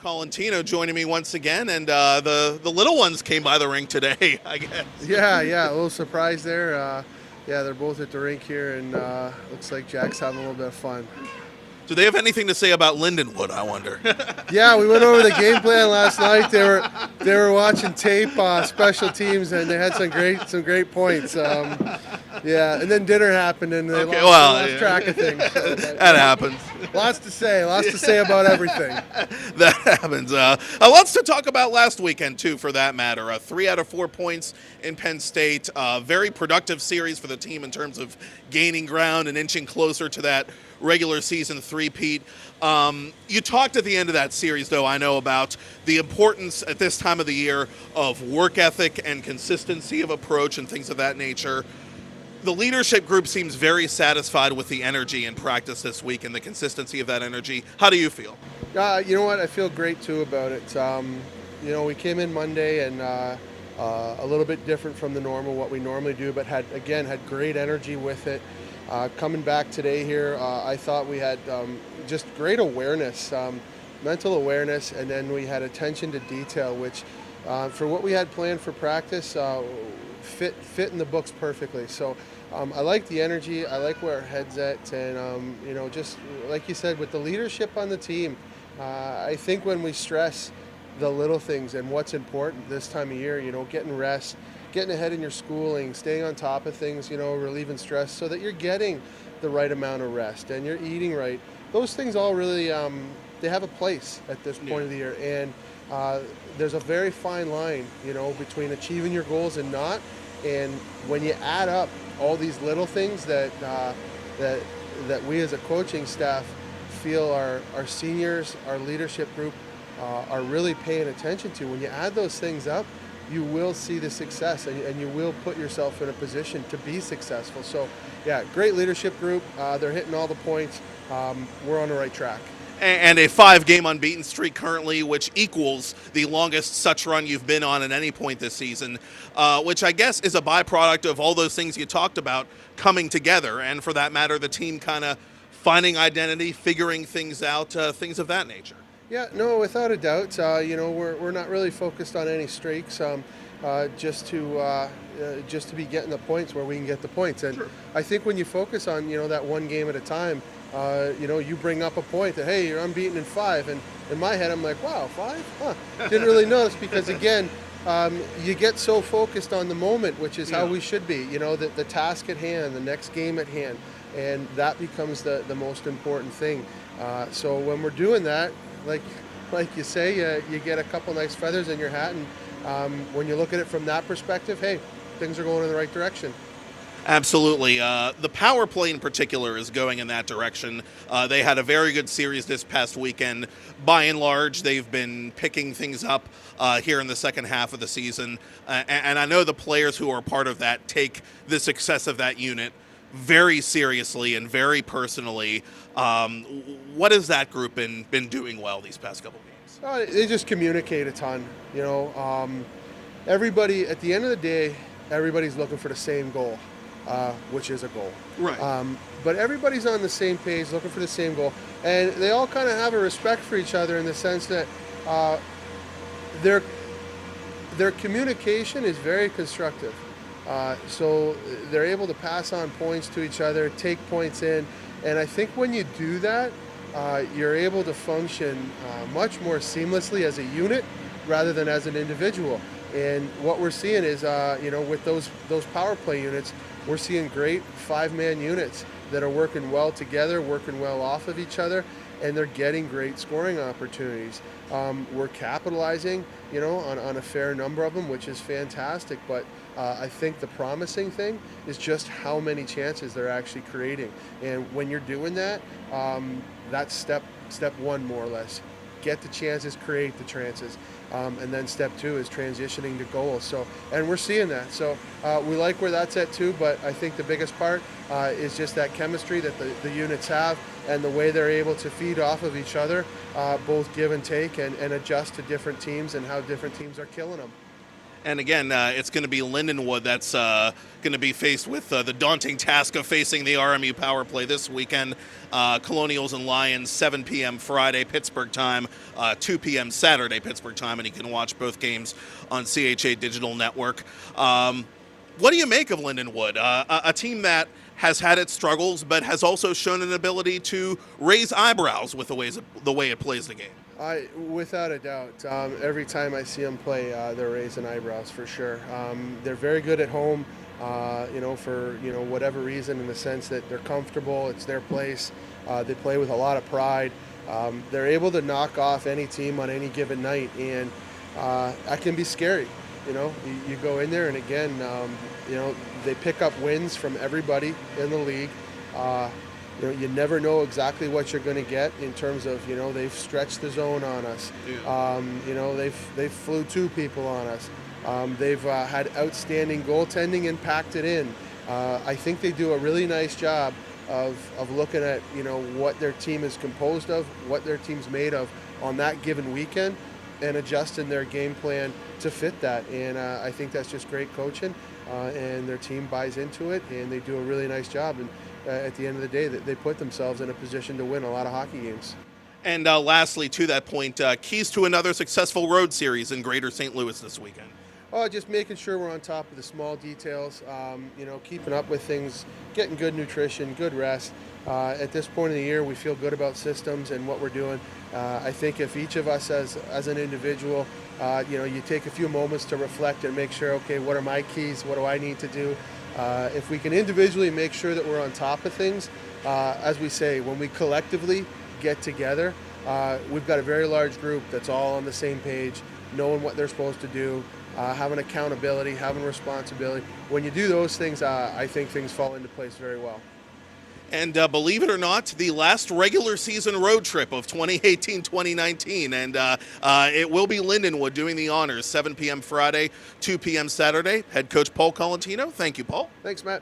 Colontino joining me once again, and the little ones came by the rink today, I guess. Yeah, a little surprise there. They're both at the rink here, and looks like Jack's having a little bit of fun. Do they have anything to say about Lindenwood, I wonder? Yeah, we went over the game plan last night. They were watching tape, special teams, and they had some great points. And then dinner happened, and they lost track of things. So, that happens. Lots to say about everything. That happens. Lots to talk about last weekend, too, for that matter. 3 out of 4 points in Penn State. Very productive series for the team in terms of gaining ground and inching closer to that regular season three-peat. You talked at the end of that series, though, I know, about the importance at this time of the year of work ethic and consistency of approach and things of that nature. The leadership group seems very satisfied with the energy in practice this week and the consistency of that energy. How do you feel? You know what? I feel great, too, about it. We came in Monday and a little bit different from the normal, what we normally do, but had great energy with it. Coming back today here, I thought we had just great awareness, mental awareness, and then we had attention to detail, which for what we had planned for practice fit in the books perfectly. So I like the energy, I like where our head's at, and just like you said, with the leadership on the team, I think when we stress the little things and what's important this time of year, getting rest, getting ahead in your schooling, staying on top of things, relieving stress so that you're getting the right amount of rest and you're eating right. Those things all really, they have a place at this point of the year. And there's a very fine line, between achieving your goals and not. And when you add up all these little things that we as a coaching staff feel our seniors, our leadership group are really paying attention to, when you add those things up, you will see the success and you will put yourself in a position to be successful. So, great leadership group. They're hitting all the points. We're on the right track. And a 5-game unbeaten streak currently, which equals the longest such run you've been on at any point this season, which I guess is a byproduct of all those things you talked about coming together. And for that matter, the team kind of finding identity, figuring things out, things of that nature. Yeah, no, without a doubt. We're not really focused on any streaks, just to be getting the points where we can get the points. And Sure. I think when you focus on that one game at a time, you bring up a point that, hey, you're unbeaten in 5, and in my head I'm like, wow, 5? Huh. Didn't really notice, because again, you get so focused on the moment, which is how we should be. The task at hand, the next game at hand, and that becomes the most important thing. So when we're doing that, like you say, you get a couple nice feathers in your hat, and when you look at it from that perspective, hey, things are going in the right direction. Absolutely. The Powerplay in particular is going in that direction. They had a very good series this past weekend. By and large, they've been picking things up here in the second half of the season. And I know the players who are part of that take the success of that unit very seriously and very personally. What has that group been doing well these past couple games? They just communicate a ton. Everybody, at the end of the day, everybody's looking for the same goal, which is a goal. Right. But everybody's on the same page, looking for the same goal. And they all kind of have a respect for each other in the sense that their communication is very constructive. So they're able to pass on points to each other, take points in. And I think when you do that, you're able to function much more seamlessly as a unit rather than as an individual. And what we're seeing is, with those power play units, we're seeing great 5-man units that are working well together, working well off of each other, and they're getting great scoring opportunities. We're capitalizing, on a fair number of them, which is fantastic. But I think the promising thing is just how many chances they're actually creating. And when you're doing that, that's step one, more or less. Get the chances, create the chances. And then step 2 is transitioning to goals. So, and we're seeing that. So we like where that's at too, but I think the biggest part is just that chemistry that the units have and the way they're able to feed off of each other, both give and take, and adjust to different teams and how different teams are killing them. And again, it's going to be Lindenwood that's going to be faced with the daunting task of facing the RMU Powerplay this weekend. Colonials and Lions, 7 p.m. Friday, Pittsburgh time, 2 p.m. Saturday, Pittsburgh time, and you can watch both games on CHA Digital Network. What do you make of Lindenwood, a team that has had its struggles but has also shown an ability to raise eyebrows with the way it plays the game? Without a doubt, every time I see them play, they're raising eyebrows for sure. They're very good at home, for whatever reason, in the sense that they're comfortable. It's their place. They play with a lot of pride. They're able to knock off any team on any given night, and that can be scary. You go in there, and again, they pick up wins from everybody in the league. You never know exactly what you're going to get in terms of, they've stretched the zone on us. Yeah. They've flew 2 people on us. They've had outstanding goaltending and packed it in. I think they do a really nice job of looking at, what their team is composed of, what their team's made of on that given weekend, and adjusting their game plan to fit that. And I think that's just great coaching, and their team buys into it, and they do a really nice job. And at the end of the day, they put themselves in a position to win a lot of hockey games. And lastly, to that point, keys to another successful road series in Greater St. Louis this weekend. Oh, just making sure we're on top of the small details, keeping up with things, getting good nutrition, good rest. At this point in the year, we feel good about systems and what we're doing. I think if each of us as an individual, you take a few moments to reflect and make sure, okay, what are my keys? What do I need to do? If we can individually make sure that we're on top of things, as we say, when we collectively get together, we've got a very large group that's all on the same page, knowing what they're supposed to do, having accountability, having responsibility. When you do those things, I think things fall into place very well. And believe it or not, the last regular season road trip of 2018-2019. And it will be Lindenwood doing the honors, 7 p.m. Friday, 2 p.m. Saturday. Head coach Paul Colontino. Thank you, Paul. Thanks, Matt.